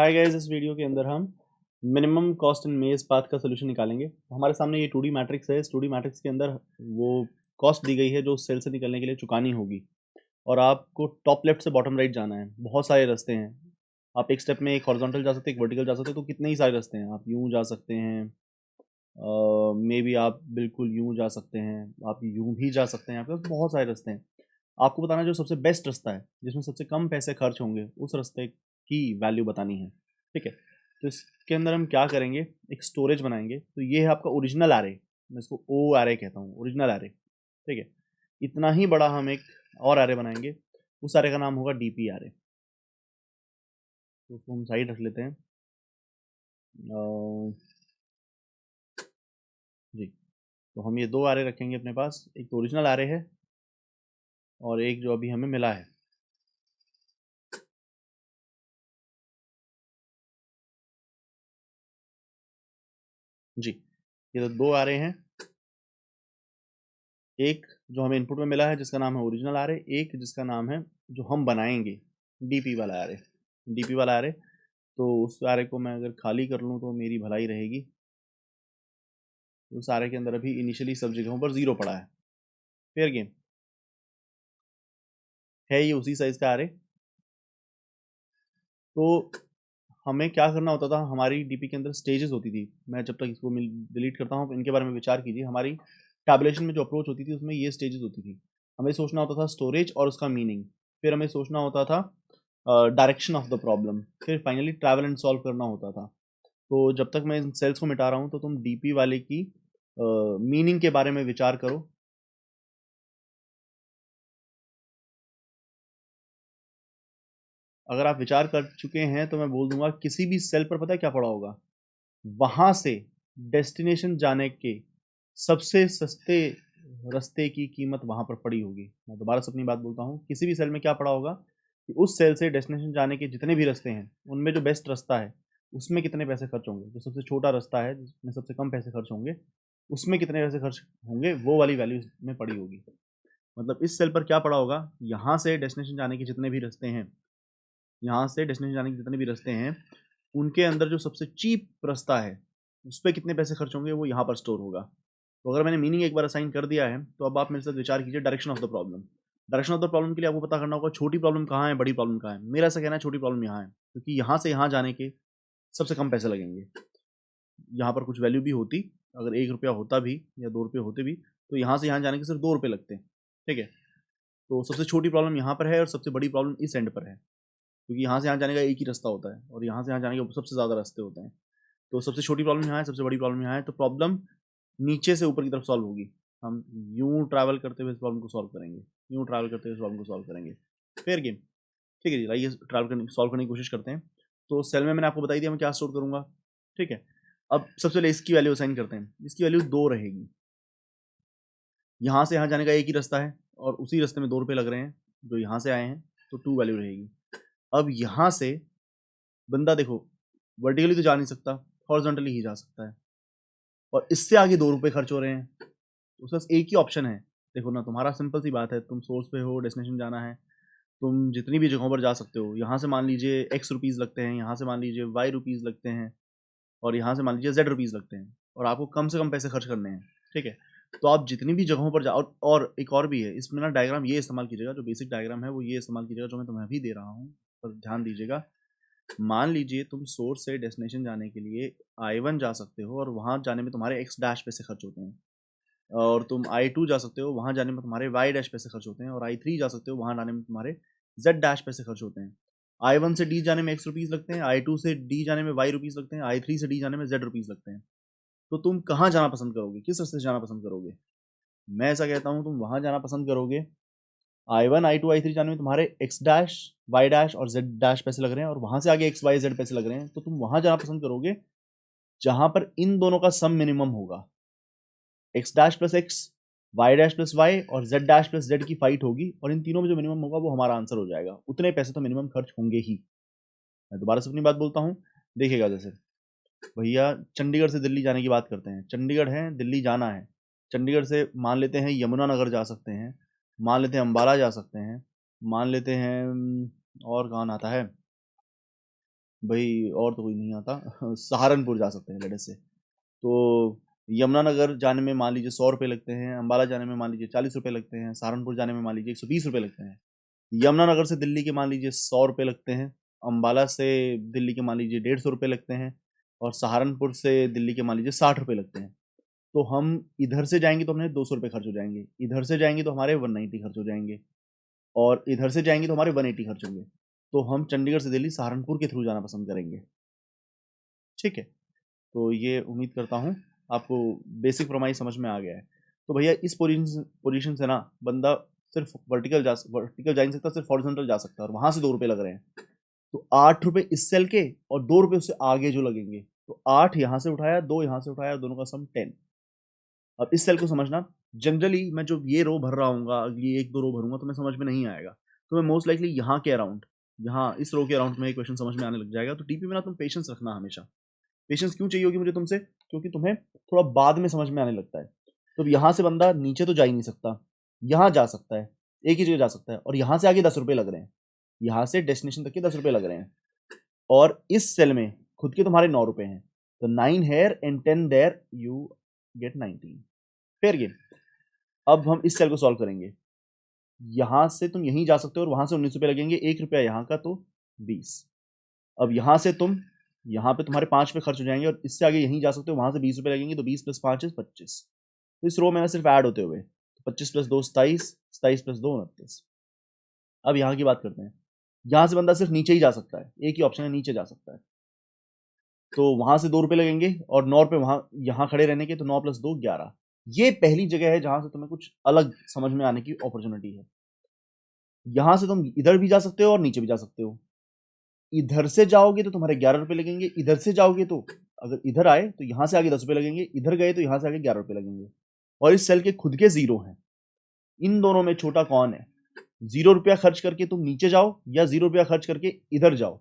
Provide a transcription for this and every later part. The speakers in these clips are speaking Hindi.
हाय गाइस, इस वीडियो के अंदर हम मिनिमम कॉस्ट इन मेज पाथ का सोल्यूशन निकालेंगे। हमारे सामने ये 2D मैट्रिक्स है। इस 2D मैट्रिक्स के अंदर वो कॉस्ट दी गई है जो सेल से निकलने के लिए चुकानी होगी, और आपको टॉप लेफ्ट से बॉटम राइट जाना है। बहुत सारे रास्ते हैं। आप एक स्टेप में एक हॉरिजॉन्टल जा सकते हैं, एक वर्टिकल जा सकते हैं, तो कितने ही सारे रास्ते हैं। आप यूं जा सकते हैं, मे बी आप बिल्कुल यूं जा सकते हैं, आप यूं भी जा सकते हैं। आपके पास बहुत सारे रास्ते हैं। आपको बताना है जो सबसे बेस्ट रास्ता है, जिसमें सबसे कम पैसे खर्च होंगे, उस रास्ते की वैल्यू बतानी है। ठीक है, तो इसके अंदर हम क्या करेंगे, एक स्टोरेज बनाएंगे। तो ये है आपका ओरिजिनल एरे, मैं इसको ओ एरे कहता हूँ, ओरिजिनल एरे। ठीक है, इतना ही बड़ा हम एक और एरे बनाएंगे। उस एरे का नाम होगा डीपी एरे। तो उसको हम साइड रख लेते हैं। जी, तो हम ये दो एरे रखेंगे अपने पास। एक तो ओरिजिनल एरे है और एक जो अभी हमें मिला है। जी, ये तो दो एरे हैं। एक जो हमें इनपुट में मिला है जिसका नाम है ओरिजिनल आरे, एक जिसका नाम है जो हम बनाएंगे डीपी वाला आरे। डीपी वाला आरे, तो उस आरे को मैं अगर खाली कर लूँ तो मेरी भलाई रहेगी। उस आरे के अंदर अभी इनिशियली सब जगहों पर 0 पड़ा है। फेयर गेम है, ये उसी साइज का आरे। तो हमें क्या करना होता था, हमारी डीपी के अंदर स्टेजेस होती थी। मैं जब तक इसको डिलीट करता हूँ, इनके बारे में विचार कीजिए। हमारी टैबुलेशन में जो अप्रोच होती थी उसमें ये स्टेजेस होती थी। हमें सोचना होता था स्टोरेज और उसका मीनिंग, फिर हमें सोचना होता था डायरेक्शन ऑफ द प्रॉब्लम, फिर फाइनली ट्रैवल एंड सॉल्व करना होता था। तो जब तक मैं इन सेल्स को मिटा रहा हूँ तो तुम डीपी वाले की मीनिंग के बारे में विचार करो। अगर आप विचार कर चुके हैं तो मैं बोल दूंगा, किसी भी सेल पर पता है क्या पड़ा होगा, वहां से डेस्टिनेशन जाने के सबसे सस्ते रास्ते की कीमत वहां पर पड़ी होगी। मैं दोबारा से अपनी बात बोलता हूँ, किसी भी सेल में क्या पड़ा होगा कि उस सेल से डेस्टिनेशन जाने के जितने भी रास्ते हैं उनमें जो बेस्ट रास्ता है उसमें कितने पैसे खर्च होंगे, जो सबसे छोटा रास्ता है जिसमें सबसे कम पैसे खर्च होंगे उसमें कितने पैसे खर्च होंगे, वो वाली वैल्यू में पड़ी होगी। मतलब इस सेल पर क्या पड़ा होगा, यहाँ से डेस्टिनेशन जाने के जितने भी रास्ते हैं, यहाँ से डेस्टिनेशन जाने के जितने भी रास्ते हैं, उनके अंदर जो सबसे चीप रास्ता है उस पर कितने पैसे खर्च होंगे, वो यहाँ पर स्टोर होगा। तो अगर मैंने मीनिंग एक बार असाइन कर दिया है तो अब आप मेरे साथ विचार कीजिए direction of the problem. Direction of the problem के लिए आपको पता करना होगा छोटी प्रॉब्लम कहाँ है, बड़ी प्रॉब्लम कहाँ है। मेरा ऐसा कहना है छोटी प्रॉब्लम यहाँ है, क्योंकि यहाँ से यहाँ जाने के सबसे कम पैसे लगेंगे। यहाँ पर कुछ वैल्यू भी होती, अगर 1 रुपया होता भी या 2 रुपये होते भी, तो यहाँ से यहाँ जाने के सिर्फ 2 रुपये लगते हैं। ठीक है, तो सबसे छोटी प्रॉब्लम यहाँ पर है और सबसे बड़ी प्रॉब्लम इस एंड पर है, क्योंकि यहाँ से यहाँ जाने का एक ही रास्ता होता है और यहाँ से यहाँ जाने के सबसे ज़्यादा रास्ते होते हैं। तो सबसे छोटी प्रॉब्लम यहाँ है, सबसे बड़ी प्रॉब्लम यहाँ है। तो प्रॉब्लम नीचे से ऊपर की तरफ सॉल्व होगी। हम यूं ट्रैवल करते हुए इस प्रॉब्लम को सॉल्व करेंगे, यूं ट्रैवल करते हुए इस प्रॉब्लम को सॉल्व करेंगे। Fair game. ठीक है जी, आइए ट्रैवल करने सॉल्व करने की कोशिश करते हैं। तो सेल में मैंने आपको बताई दिया मैं क्या स्टोर करूंगा। ठीक है, अब सबसे पहले इसकी वैल्यू असाइन करते हैं। इसकी वैल्यू 2 रहेगी। यहाँ से यहाँ जाने का एक ही रास्ता है और उसी रास्ते में 2 रुपये लग रहे हैं जो यहाँ से आए हैं, तो 2 वैल्यू रहेगी। अब यहाँ से बंदा देखो वर्टिकली तो जा नहीं सकता, हॉरिजॉन्टली ही जा सकता है, और इससे आगे 2 रुपये खर्च हो रहे हैं। उसके पास एक ही ऑप्शन है। देखो ना, तुम्हारा सिंपल सी बात है, तुम सोर्स पे हो, डेस्टिनेशन जाना है, तुम जितनी भी जगहों पर जा सकते हो। यहाँ से मान लीजिए एक्स रुपीज़ लगते हैं, यहाँ से मान लीजिए वाई रुपीज़ लगते हैं, और यहाँ से मान लीजिए जेड रुपीज़ लगते हैं, और आपको कम से कम पैसे खर्च करने हैं। ठीक है, तो आप जितनी भी जगहों पर जाओ, और एक और भी है इसमें ना, डायग्राम ये इस्तेमाल कीजिएगा, जो बेसिक डायग्राम है वो ये इस्तेमाल कीजिएगा जो मैं तुम्हें अभी दे रहा हूँ, पर ध्यान दीजिएगा। मान लीजिए तुम सोर्स से डेस्टिनेशन जाने के लिए I1 जा सकते हो और वहाँ जाने में तुम्हारे एक्स डैश पैसे खर्च होते हैं, और तुम I2 जा सकते हो, वहाँ जाने में तुम्हारे वाई डैश पैसे खर्च होते हैं, और I3 जा सकते हो, वहाँ जाने में तुम्हारे जेड डैश पैसे खर्च होते हैं। I1 से डी जाने में एक्स रुपीज़ लगते हैं, I2 से डी जाने में वाई रुपीज़ लगते हैं, I3 से डी जाने में जेड रुपीज़ लगते हैं। तो तुम कहाँ जाना पसंद करोगे, किस रास्ते से जाना पसंद करोगे? मैं ऐसा कहता हूँ तुम वहाँ जाना पसंद करोगे। I1 I2 I3 जाने में तुम्हारे एक्स डैश वाई डैश और जेड डैश पैसे लग रहे हैं, और वहाँ से आगे एक्स वाई जेड पैसे लग रहे हैं, तो तुम वहाँ जाना पसंद करोगे जहाँ पर इन दोनों का सम मिनिमम होगा। X dash plus X, Y dash plus Y और जेड डैश प्लस जेड की फाइट होगी, और इन तीनों में जो मिनिमम होगा वो हमारा आंसर हो जाएगा। उतने पैसे तो मिनिमम खर्च होंगे ही। मैं दोबारा से अपनी बात बोलता हूँ, देखिएगा। जैसे भैया चंडीगढ़ से दिल्ली जाने की बात करते हैं, चंडीगढ़ है, दिल्ली जाना है। चंडीगढ़ से मान लेते हैं यमुनानगर जा सकते हैं, मान लेते हैं अम्बाला जा सकते हैं, मान लेते हैं और कहाँ आता है, भाई और तो कोई नहीं आता सहारनपुर जा सकते हैं लड़े से। तो यमुनानगर जाने में मान लीजिए 100 रुपये लगते हैं, अम्बाला जाने में मान लीजिए 40 रुपये लगते हैं, सहारनपुर जाने में मान लीजिए 120 रुपये लगते हैं। यमुनानगर से दिल्ली के मान लीजिए 100 रुपये लगते हैं, अम्बाला से दिल्ली के मान लीजिए 150 रुपये लगते हैं, और सहारनपुर से दिल्ली के मान लीजिए 60 रुपये लगते हैं। तो हम इधर से जाएंगे तो हमें 200 रुपये खर्च हो जाएंगे, इधर से जाएंगे तो हमारे 190 खर्च हो जाएंगे, और इधर से जाएंगे तो हमारे 180 खर्च होंगे। तो हम चंडीगढ़ से दिल्ली सहारनपुर के थ्रू जाना पसंद करेंगे। ठीक है, तो ये उम्मीद करता हूँ आपको बेसिक प्रमाई समझ में आ गया है। तो भैया इस पोजीशन से ना बंदा सिर्फ वर्टिकल जा नहीं सकता, सिर्फ हॉरिजॉन्टल जा सकता है, और वहां से 2 रुपये लग रहे हैं। तो 8 रुपये इस सेल के और 2 रुपये उससे आगे जो लगेंगे, तो 8 यहाँ से उठाया, 2 यहाँ से उठाया, दोनों का सम 10। अब इस सेल को समझना, जनरली मैं जो ये रो भर रहा हूँ, अगली 1-2 रो भरूंगा तो मैं समझ में नहीं आएगा, तो मैं मोस्ट लाइकली यहाँ के अराउंड, यहाँ इस रो के अराउंड में क्वेश्चन समझ में आने लग जाएगा। तो टीपी में ना तुम पेशेंस रखना हमेशा। पेशेंस क्यों चाहिए होगी मुझे तुमसे? क्योंकि तुम्हें थोड़ा बाद में समझ में आने लगता है। तो यहाँ से बंदा नीचे तो जा ही नहीं सकता, यहाँ जा सकता है, एक ही जगह जा सकता है, और यहाँ से आगे 10 रुपये लग रहे हैं, यहाँ से डेस्टिनेशन तक के 10 रुपये लग रहे हैं, और इस सेल में खुद के तुम्हारे 9 रुपये हैं। तो 9 here and 10 there, you get 19। Fair game. अब हम इस सेल को सॉल्व करेंगे। यहाँ से तुम यहीं जा सकते हो, और वहां से 19 रुपये लगेंगे, 1 रुपया यहाँ का, तो 20। अब यहाँ से तुम यहाँ पे तुम्हारे 5 रुपये खर्च हो जाएंगे, और इससे आगे यहीं जा सकते हो, वहां से 20 रुपये लगेंगे, तो 20 + 5 = 25। तो इस रो में सिर्फ ऐड होते हुए, तो 25 + 2 27, 27 + 2 29। अब यहाँ की बात करते हैं। यहाँ से बंदा सिर्फ नीचे ही जा सकता है, एक ही ऑप्शन है, नीचे जा सकता है। तो वहां से 2 रुपये लगेंगे, और 9 रुपये वहां यहाँ खड़े रहने के, तो 9 + 2 11। ये पहली जगह है जहां से तुम्हें कुछ अलग समझ में आने की अपॉर्चुनिटी है। यहां से तुम इधर भी जा सकते हो और नीचे भी जा सकते हो। इधर से जाओगे तो तुम्हारे 11 रुपये लगेंगे, इधर से जाओगे तो, अगर इधर आए तो यहां से आगे 10 रुपये लगेंगे, इधर गए तो यहां से आगे 11 रुपये लगेंगे। और इस सेल के खुद के 0 हैं। इन दोनों में छोटा कौन है? 0 रुपया खर्च करके तुम नीचे जाओ, या 0 रुपया खर्च करके इधर जाओ।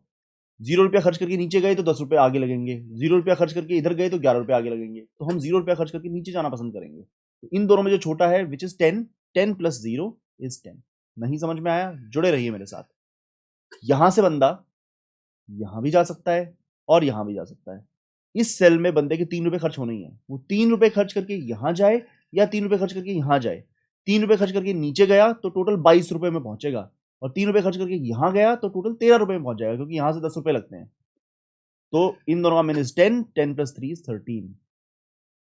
0 रुपया खर्च करके नीचे गए तो 10 रुपये आगे लगेंगे, 0 रुपया खर्च करके इधर गए तो 11 रुपये आगे लगेंगे। तो हम 0 रुपया खर्च करके नीचे जाना पसंद करेंगे। तो इन दोनों में जो छोटा है, विच इज 10, 10 + 0 = 10। नहीं समझ में आया? जुड़े रहिए मेरे साथ। यहां से बंदा यहां भी जा सकता है और यहां भी जा सकता है। इस सेल में बंदे के 3 रुपये खर्च होने ही है। वो 3 रुपये खर्च करके यहां जाए, या 3 रुपये खर्च करके यहां जाए। 3 रुपये खर्च करके नीचे गया तो टोटल 22 रुपये में पहुंचेगा, और 3 रुपये खर्च करके यहां गया तो टोटल 13 रुपये में पहुंच जाएगा, क्योंकि यहां से 10 रुपये लगते हैं। तो इन दोनों का मीन इज 10, 10 + 3 = 13।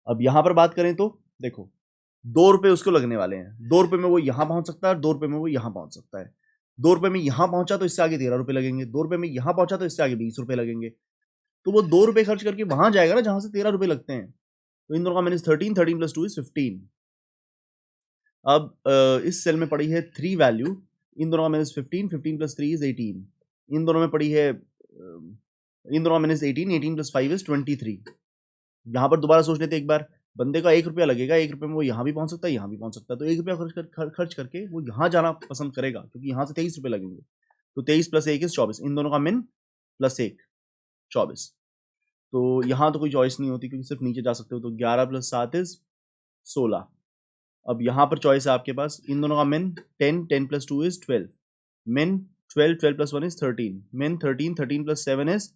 अब यहां पर बात करें तो देखो, 2 रुपये उसको लगने वाले हैं। 2 रुपये में वो यहां पहुंच सकता है, और 2 रुपये में वो यहां पहुंच सकता है। 2 रुपये में यहां पहुंचा तो इससे आगे 13 रुपये लगेंगे, 2 रुपये में यहां पहुंचा तो इससे आगे 20 रुपये लगेंगे। तो वो 2 रुपये खर्च करके वहां जाएगा ना जहां से 13 रुपये लगते हैं। तो इन दोनों का मीन इज 13, 13 + 2 = 15। अब इस सेल में पड़ी है 3 वैल्यू। इन दोनों का मीन इज 15, 15 + 3 = 18। इन दोनों में पड़ी है इन दोनों का मीन इज 18, 18 + 5 = 23। यहाँ पर दोबारा सोच लेते एक बार। बंदे का 1 रुपया लगेगा, 1 रुपये में वो यहाँ भी पहुंच सकता है, यहाँ भी पहुंच सकता है। तो 1 रुपया खर्च करके वो यहाँ जाना पसंद करेगा, क्योंकि यहाँ से 23 रुपये लगेंगे। तो 23 + 1 = 24। इन दोनों का मिन +1 24। तो यहाँ तो कोई चॉइस नहीं होती, क्योंकि सिर्फ नीचे जा सकते हो। तो 11 + 7 = 16। अब यहाँ पर चॉइस है आपके पास। इन दोनों का मिन 10, 10 + 2 = 12। मिन 12, 12 + 1 = 13। मिन 13, 13 + 7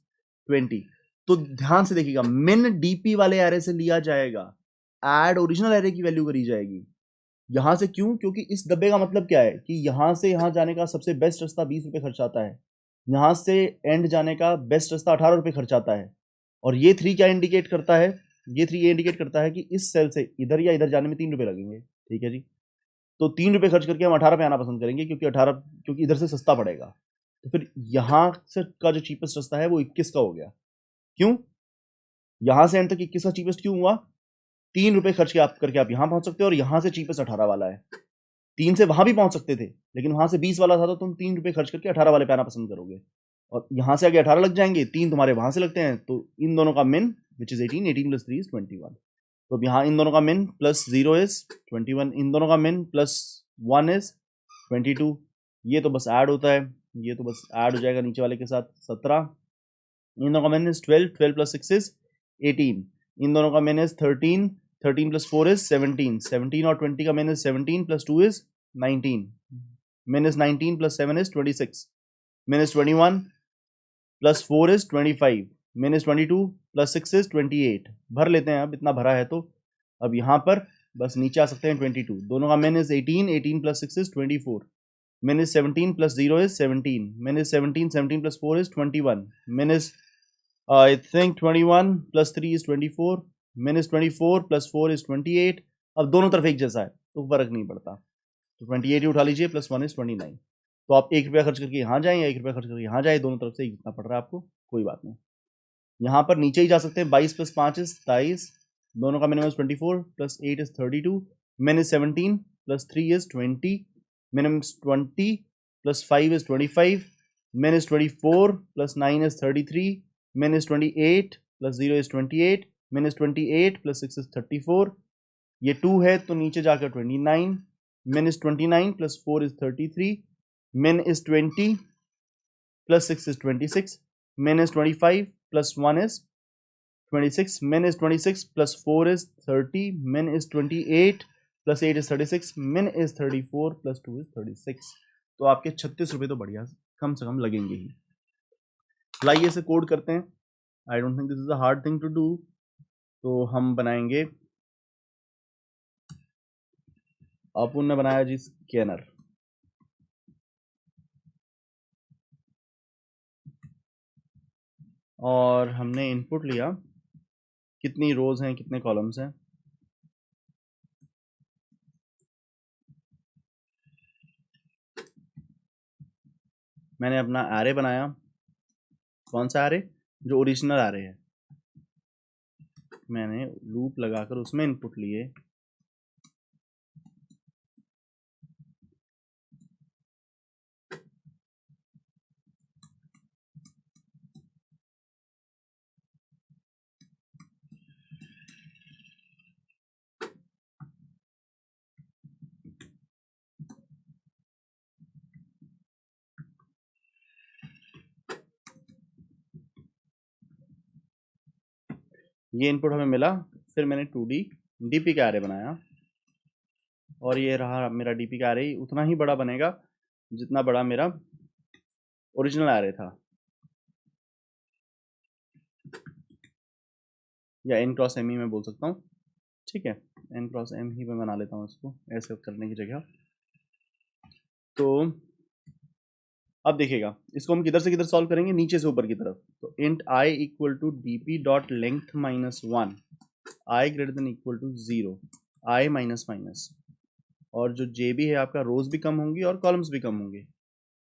= 20। तो ध्यान से देखिएगा, मिन डीपी वाले एरे से लिया जाएगा, ऐड ओरिजिनल एरे की वैल्यू करी जाएगी। यहां से क्यों? क्योंकि इस डब्बे का मतलब क्या है कि यहां से यहां जाने का सबसे बेस्ट रास्ता 20 रुपये खर्च आता है, यहां से एंड जाने का बेस्ट रास्ता 18 रुपये खर्च आता है। और ये 3 क्या इंडिकेट करता है? ये 3 ये इंडिकेट करता है कि इस सेल से इधर या इधर जाने में 3 रुपये लगेंगे। ठीक है जी। तो 3 रुपये खर्च करके हम 18 पे आना पसंद करेंगे, क्योंकि इधर से सस्ता पड़ेगा। तो फिर यहां से का जो चीपेस्ट रास्ता है वो 21 का हो गया। क्यों? यहां से एंड तक 21 का चीपेस्ट क्यों हुआ? 3 रुपये खर्च करके आप यहां पहुंच सकते हो, और यहां से चीपेस्ट 18 वाला है। 3 से वहां भी पहुंच सकते थे, लेकिन वहां से 20 वाला था, तो तुम 3 रुपये खर्च करके 18 वाले पे आना पसंद करोगे। और यहां से आगे 18 लग जाएंगे, 3 तुम्हारे वहां से लगते हैं। तो इन दोनों का मिन विच इज 18, 18 + 3 = 21। तो अब यहाँ इन दोनों का मिन +0 = 21। इन दोनों का मिन +1 = 22। ये तो बस ऐड होता है, ये तो बस ऐड हो जाएगा नीचे वाले के साथ, 17। इन दोनों का मिन इज 12, 12 + 6 = 18। इन दोनों का मिन इज 13, 13 + 4 = 17। 17 और 20 का मिन इज 17 + 2 = 19। मिन इज 19 + 7 = 26। मिन is 21। Plus 4 is 25, min is 22, plus 6 is 28। भर लेते हैं, अब इतना भरा है तो अब यहाँ पर बस नीचे आ सकते हैं 22। दोनों का min is 18, 18 plus 6 is 24, min is 17 plus 0 is 17, min is 17, 17 plus 4 is 21, min is I think 21 plus 3 is 24, min is 24 plus 4 is 28। अब दोनों तरफ एक जैसा है तो फर्क नहीं पड़ता, तो 28 ही उठा लीजिए, प्लस 1 इज 29। तो आप 1 रुपया खर्च करके यहाँ जाएं या 1 रुपया खर्च करके यहाँ जाए, दोनों तरफ से जितना पड़ रहा है आपको कोई बात नहीं। यहाँ पर नीचे ही जा सकते हैं, 22 प्लस 5 इज 23, दोनों का minimum 24 plus 8 is 32, min is 17 plus 3 is 20, minimum 20 plus 5 is 25, min is 24 plus 9 is 33, min is 28 plus 0 is 28, min is 28 plus 6 is 34। ये 2 है तो नीचे जाकर 29, min is 29 plus 4 is 33, min is 20 plus 6 is 26, min is 25 plus 1 is 26, min is 26 plus 4 is 30, min is 28 plus 8 is 36, min is 34 plus 2 is 36। तो आपके 36 रुपये तो बढ़िया कम से कम लगेंगे ही। लाइए इसे कोड करते हैं। I don't think this is a hard thing to do. तो हम बनाएंगे, अपुन ने बनाया जी स्कैनर, और हमने इनपुट लिया कितनी रोज हैं कितने कॉलम्स हैं। मैंने अपना एरे बनाया, कौन सा एरे, जो ओरिजिनल एरे है। मैंने लूप लगाकर उसमें इनपुट लिए, ये इनपुट हमें मिला। फिर मैंने 2D डीपी का एरे बनाया, और ये रहा मेरा डीपी का एरे। उतना ही बड़ा बनेगा जितना बड़ा मेरा ओरिजिनल एरे था, या n क्रॉस m ही मैं बोल सकता हूँ। ठीक है, n क्रॉस m ही मैं बना लेता हूँ इसको ऐसे करने की जगह। तो अब देखिएगा, इसको हम किधर से किधर सॉल्व करेंगे, नीचे से ऊपर की तरफ। तो int i equal to dp dot length minus 1, i greater than equal to 0, i minus minus, और जो जे भी है आपका, रोज भी कम होंगी और कॉलम्स भी कम होंगे।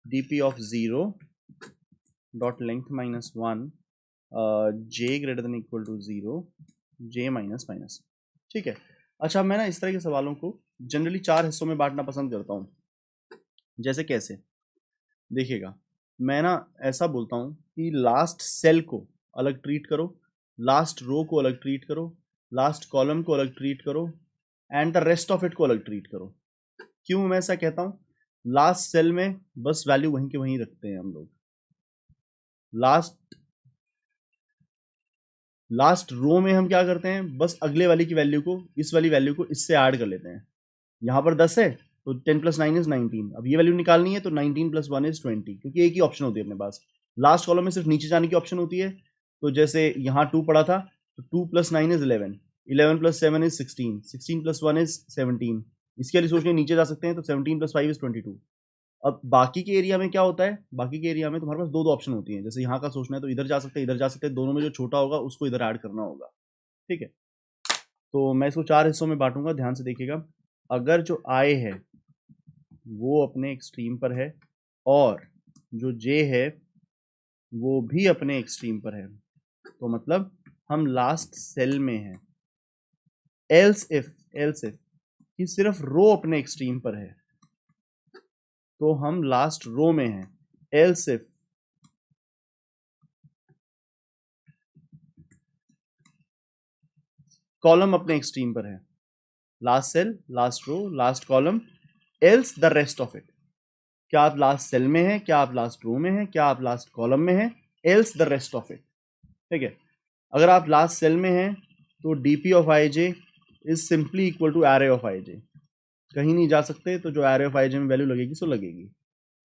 dp of 0 dot length minus 1, J greater than equal to 0, J minus minus. ठीक है। अच्छा, मैं ना इस तरह के सवालों को जनरली 4 हिस्सों में बांटना पसंद करता हूँ। जैसे कैसे, देखिएगा, मैं ना ऐसा बोलता हूँ कि लास्ट सेल को अलग ट्रीट करो, लास्ट रो को अलग ट्रीट करो, लास्ट कॉलम को अलग ट्रीट करो, and the rest of it को अलग ट्रीट करो। क्यों मैं ऐसा कहता हूँ? लास्ट सेल में बस वैल्यू वहीं के वहीं रखते हैं हम लोग, लास्ट रो में हम क्या करते हैं, बस अगले वाली की वैल्यू को, इस वाली वैल्यू को इससे ऐड कर लेते हैं। यहाँ पर 10 है तो 10 प्लस 9 इज 19। अब ये वैल्यू निकालनी है तो 19 प्लस 1 इज 20, क्योंकि एक ही ऑप्शन होती है अपने पास। लास्ट कॉलम में सिर्फ नीचे जाने की ऑप्शन होती है। तो जैसे यहाँ 2 पड़ा था तो 2 plus 9 is 11, 11 plus 7 is 16, 16 plus 1 is 17। इसके लिए सोचने नीचे जा सकते हैं तो 17 प्लस 5 इज 22। अब बाकी के एरिया में क्या होता है, बाकी के एरिया में तुम्हारे पास दो ऑप्शन होती हैं। जैसे यहाँ का सोचना है तो इधर जा सकते हैं, इधर जा सकते हैं, दोनों में जो छोटा होगा उसको इधर ऐड करना होगा। ठीक है, तो मैं इसको 4 हिस्सों में बांटूंगा, ध्यान से देखिएगा। अगर जो i है वो अपने एक्सट्रीम पर है और जो j है वो भी अपने एक्सट्रीम पर है, तो मतलब हम लास्ट सेल में हैं। एल्स इफ कि सिर्फ रो अपने एक्सट्रीम पर है तो हम लास्ट रो में हैं। एल्स इफ कॉलम अपने एक्सट्रीम पर है, last cell, last row, last column, else the rest of it. क्या आप लास्ट सेल में हैं, क्या आप लास्ट रो में हैं, क्या आप लास्ट कॉलम में हैं, else the rest of it. ठीक है, अगर आप लास्ट सेल में हैं तो DP of i j is simply equal to array of i j. कहीं नहीं जा सकते तो जो एरे ऑफ आई जे में वैल्यू लगेगी सो लगेगी।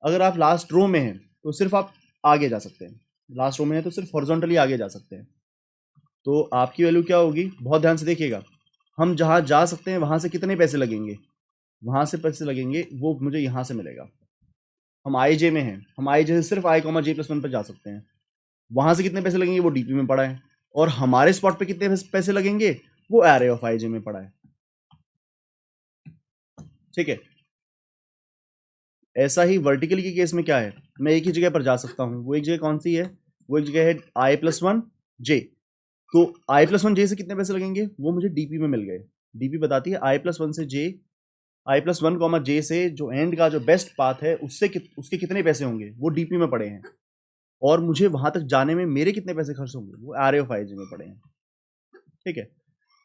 अगर आप लास्ट रो में हैं तो सिर्फ आप आगे जा सकते हैं, लास्ट रो में है तो सिर्फ हॉरिजॉन्टली आगे जा सकते हैं। तो आपकी वैल्यू क्या होगी, बहुत ध्यान से देखिएगा, हम जहाँ जा सकते हैं वहाँ से कितने पैसे लगेंगे, वहाँ से पैसे लगेंगे वो मुझे यहाँ से मिलेगा। हम आई जे में हैं, हम आई जे से सिर्फ आई कॉमा जे प्लस वन पर जा सकते हैं, वहाँ से कितने पैसे लगेंगे वो डीपी में पड़ा है, और हमारे स्पॉट पे कितने पैसे लगेंगे वो एरे ऑफ आई जे में पड़ा है। ठीक है, ऐसा ही वर्टिकल के केस में क्या है, मैं एक ही जगह पर जा सकता हूँ, वो एक जगह कौन सी है, वो एक जगह है आई प्लस वन जे। तो आई प्लस वन जे से कितने पैसे लगेंगे वो मुझे डीपी में मिल गए। डीपी बताती है आई प्लस वन से जे, आई प्लस वन कॉमा जे से जो एंड का जो बेस्ट पाथ है उसके कितने पैसे होंगे वो डीपी में पड़े हैं, और मुझे वहां तक जाने में मेरे कितने पैसे खर्च होंगे वो एरे ऑफ आई जे में पड़े हैं। ठीक है,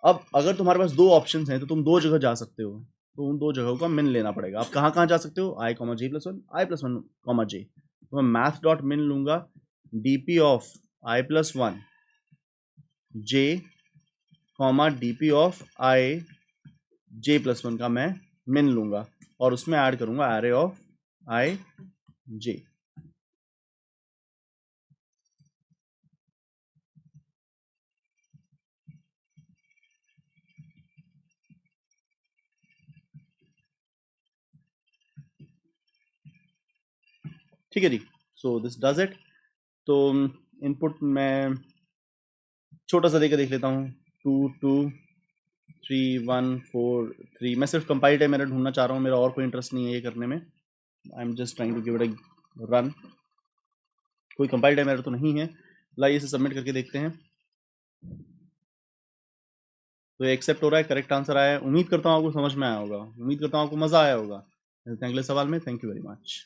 अब अगर तुम्हारे पास दो ऑप्शंस हैं तो तुम दो जगह जा सकते हो, तो उन दो जगहों का मिन लेना पड़ेगा। आप कहाँ कहाँ जा सकते हो, आई कॉमा जे प्लस वन, आई प्लस वन कॉमा जे, तो मैं मैथ डॉट मिन लूंगा, DP of I plus one J comma DP of i J plus one का मैं मिन लूंगा, और उसमें ऐड करूंगा एरे ऑफ आई जे। ठीक है जी, सो दिस डज इट। तो इनपुट मैं छोटा सा देकर देख लेता हूँ, 2 2 3 1 4 3। मैं सिर्फ कंपाइल टाइम एरर ढूंढना चाह रहा हूँ, मेरा और कोई इंटरेस्ट नहीं है ये करने में। I am just trying to give it a run. कोई कंपाइल टाइम एरर तो नहीं है, लाइए इसे सबमिट करके देखते हैं। तो ये एक्सेप्ट हो रहा है, करेक्ट आंसर आया है। उम्मीद करता हूँ आपको समझ में आया होगा, उम्मीद करता हूँ आपको मज़ा आया होगा। मिलते हैं अगले सवाल में, थैंक यू वेरी मच।